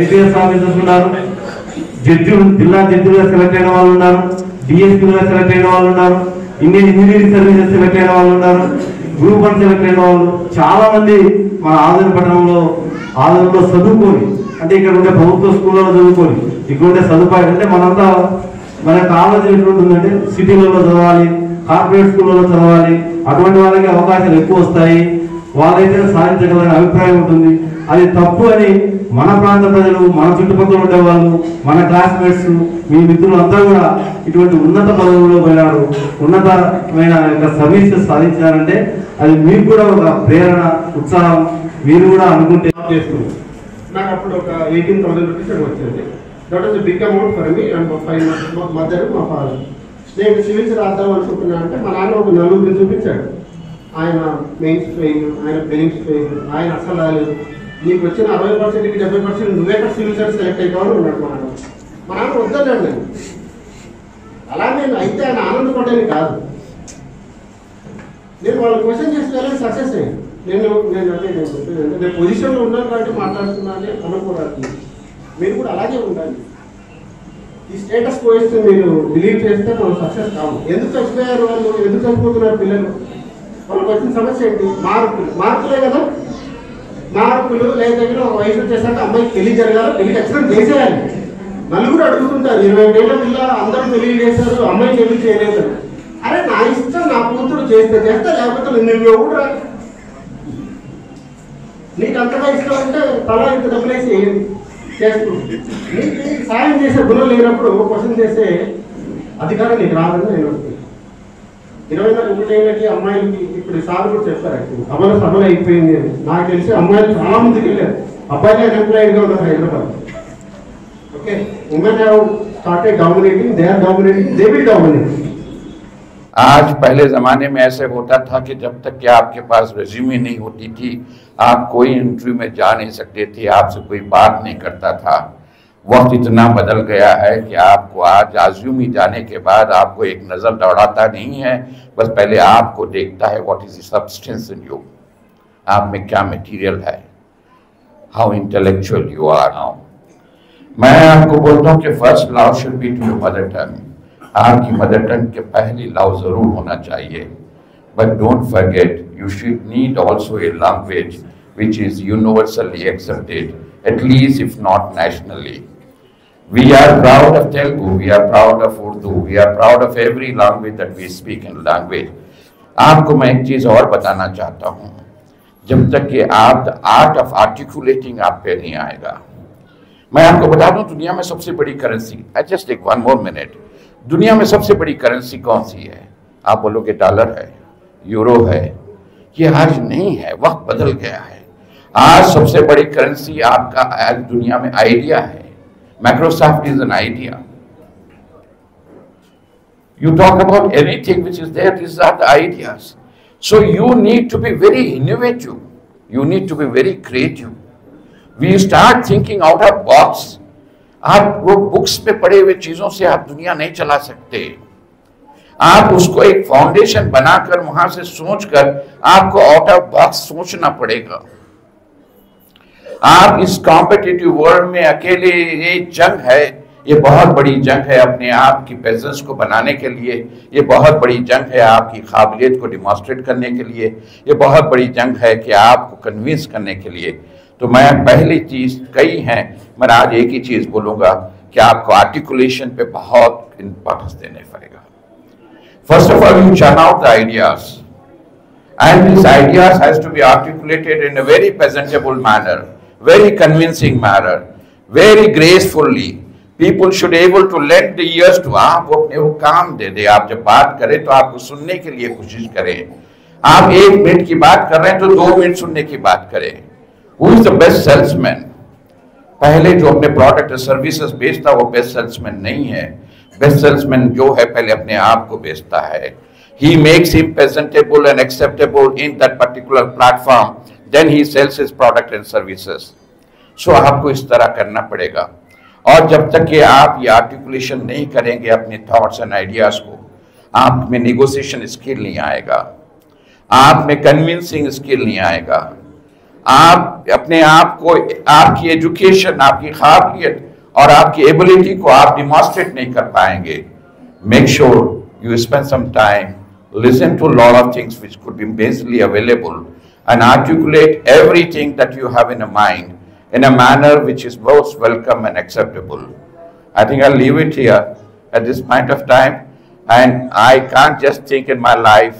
IPS officers ఉన్నారు, జిల్లా జడ్జిలుగా select అయిన వాళ్ళు ఉన్నారు, డిఎస్పీలుగా సెలెక్ట్ అయిన వాళ్ళు ఉన్నారు, ఇండియన్ ఇంజనీరింగ్ సర్వీసెస్ సెలెక్ట్ అయిన వాళ్ళు ఉన్నారు, గ్రూప్ 1 సెలెక్ట్ అయిన వాళ్ళు చాలా మంది మన ఆదరణ పట్టణంలో చదువుకొని, అంటే ఇక్కడ ఉండే ప్రభుత్వ స్కూళ్ళలో చదువుకొని ఇక్కడ ఉండే సదుపాయం అంటే మనంతా మన కాలేజ్ ఎట్లుంటుందంటే సిటీలలో చదవాలి, కార్పొరేట్ స్కూళ్ళలో చదవాలి, అటువంటి వాళ్ళకి అవకాశాలు ఎక్కువ వస్తాయి, వాళ్ళైతే సాధించగలనే అభిప్రాయం ఉంటుంది. అది తప్పు అని మన ప్రాంత ప్రజలు, మన చుట్టుపక్కల ఉండే వాళ్ళు, మన క్లాస్మేట్స్, మీ మిత్రులు అంతా కూడా ఇటువంటి ఉన్నత పదవుల్లో పోయినారు, ఉన్నతమైన సర్వీసెస్ సాధించారంటే అది మీకు కూడా ఒక ప్రేరణ, ఉత్సాహం. మీరు కూడా అనుకుంటే చేస్తుంది. నాకు అప్పుడు ఒక 18,000 రూపీస్ అది వచ్చింది. That was big amount for me and 5 months మా మదర్, మా ఫాదర్. నేను సివిల్స్ రాద్దాం అనుకుంటున్నా అంటే మా నాన్న ఒక 4 చూపించాడు. ఆయన మెయిన్స్ ఫెయిల్, ఆయన ప్రిలిమ్స్ ఫెయిల్, ఆయన అసలు రాలేదు, నీకు వచ్చిన 60%కి 70% నువ్వెక్కడ సివిల్ సర్వీస్ సెలెక్ట్ అయిపోవాలి ఉన్నాడు మా నాన్న. మా నాన్న వద్దన్నాడు. అలా నేను అయితే ఆయన ఆనందపడ్డాను కాదు, నేను వాళ్ళ క్వశ్చన్ చేసి వెళ్ళి సక్సెస్ అయ్యాను. నేను పొజిషన్లో ఉన్నాను కాబట్టి మాట్లాడుతున్నాను అనుకోవడానికి. మీరు కూడా అలాగే ఉండాలి. ఈ స్టేటస్ క్వశ్చన్ మీరు బిలీవ్ చేస్తే మనం సక్సెస్ కావు. ఎందుకు చచ్చిపోయారు వాళ్ళు, ఎందుకు చనిపోతున్నారు పిల్లలు, వాళ్ళకి వచ్చిన సమస్య ఏంటి? మార్కులే కదా. మార్కులు లేదా ఒక వయసు వచ్చేసాక అమ్మాయికి పెళ్లి జరగాలి, పెళ్లి ఖచ్చితంగా చేసేయాలి. నలుగురు అడుగుతుంటారు, 25 ఏళ్ళ పిల్ల అందరూ పెళ్లి చేశారు, అమ్మాయి పెళ్లి చేయలేదు. అరే నా ఇష్టం, నా కూతురు చేస్తే లేకపోతే నువ్వు ఎవరు రా, నీకు అంతగా ఇష్టం ఉంటే తలా ఇంత డబ్బులేసి చేసుకుంటుంది. నీకు సాయం చేసే గుణం లేనప్పుడు క్వశ్చన్ చేసే అధికారం నీకు రాదని నేను అనుకుంటున్నాను. 24 ఏళ్ళకి అమ్మాయిలకి ఇప్పుడు సార్ కూడా చెప్పారు, అమలు సభలు అయిపోయింది అని. నాకు తెలిసి అమ్మాయిలు చాలా మందికి వెళ్ళారు, అబ్బాయిలు అన్ఎంప్లాయిడ్గా ఉన్నారు Hyderabad. Okay, women have started dominating, they are dominating, they will dominate. आज पहले ज़माने में ऐसे होता था कि जब तक कि आपके पास रेज्यूमे नहीं होती थी आप कोई इंटरव्यू में जा नहीं सकते थे, आपसे कोई बात नहीं करता था। वक्त इतना बदल गया है कि आपको आज रेज्यूमे जाने के बाद आपको एक नज़र दौड़ाता नहीं है, बस पहले आपको देखता है what is the substance in you, आप में क्या मटीरियल है, how intellectual you are now. मैं आपको बोलता हूँ कि first love should be to your mother tongue. आपकी मदर टंग के पहली लव जरूर होना चाहिए, but don't forget you should need also a language which is universally accepted, at least if not nationally. We are proud of Telugu, we are proud of Urdu, we are proud of every language that we speak in language. आपको मैं एक चीज़ और बताना चाहता हूँ, जब तक कि आप द आर्ट ऑफ आर्टिकुलेटिंग आप पे नहीं आएगा। मैं आपको बता दूँ दुनिया में सबसे बड़ी currency, I just take 1 more minute, दुनिया में सबसे बड़ी करेंसी कौन सी है? आप बोलोगे डॉलर है, यूरो है, ये आज नहीं है, वक्त बदल गया है। आज सबसे बड़ी करेंसी आपका आज दुनिया में आइडिया है। Microsoft is an idea. You talk about anything which is there, this are the ideas. So you need to be very innovative, you need to be very creative. We start thinking out of box. आप वो books पे पढ़े हुए चीजों से आप दुनिया नहीं चला सकते। आप उसको एक फाउंडेशन बनाकर वहां से सोचकर आपको आउट ऑफ बॉक्स सोचना पड़ेगा। आप इस कॉम्पिटिटिव वर्ल्ड में अकेले, ये जंग है, ये बहुत बड़ी जंग है अपने आप की प्रेजेंस को बनाने के लिए, ये बहुत बड़ी जंग है आपकी काबिलियत को डिमॉन्स्ट्रेट करने के लिए, ये बहुत बड़ी जंग है कि आपको कन्विंस करने के लिए। तो मैं पहली चीज कई हैं, मैं आज एक ही चीज बोलूंगा कि आपको आर्टिकुलेशन पे बहुत इंपॉर्टेंस देने पड़ेगा। First of all you churn out the ideas and these ideas has to be articulated in a very presentable manner, very convincing manner, very gracefully. People should able to lend the ears to, आप अपने वो काम दे दे। आप जब बात करें तो आपको सुनने के लिए कोशिश करें। आप 1 मिनट की बात कर रहे हैं तो 2 मिनट सुनने की बात करें। Who is the best salesman? पहले जो अपने प्रोडक्ट और सर्विसेज बेचता वो बेस्ट सेल्समैन नहीं है। बेस्ट सेल्समैन जो है पहले अपने आप को बेचता है। He makes him presentable and acceptable in that particular platform, then he sells his product and services. So आपको इस तरह करना पड़ेगा। और जब तक कि आप ये आर्टिकुलेशन नहीं करेंगे अपने थॉट्स एंड आइडियाज को, आप में नेगोशिएशन स्किल नहीं आएगा, आप में कन्विंसिंग स्किल नहीं आएगा, आप अपने आप को, आपकी एजुकेशन, आपकी काबिलियत और आपकी एबिलिटी को आप डिमॉन्स्ट्रेट नहीं कर पाएंगे. Make sure you spend some time, listen to a lot of things which could be basically available, and articulate everything that you have in a mind in a manner which is most welcome and acceptable. I think I'll leave it here at this point of time, and I can't just think in my life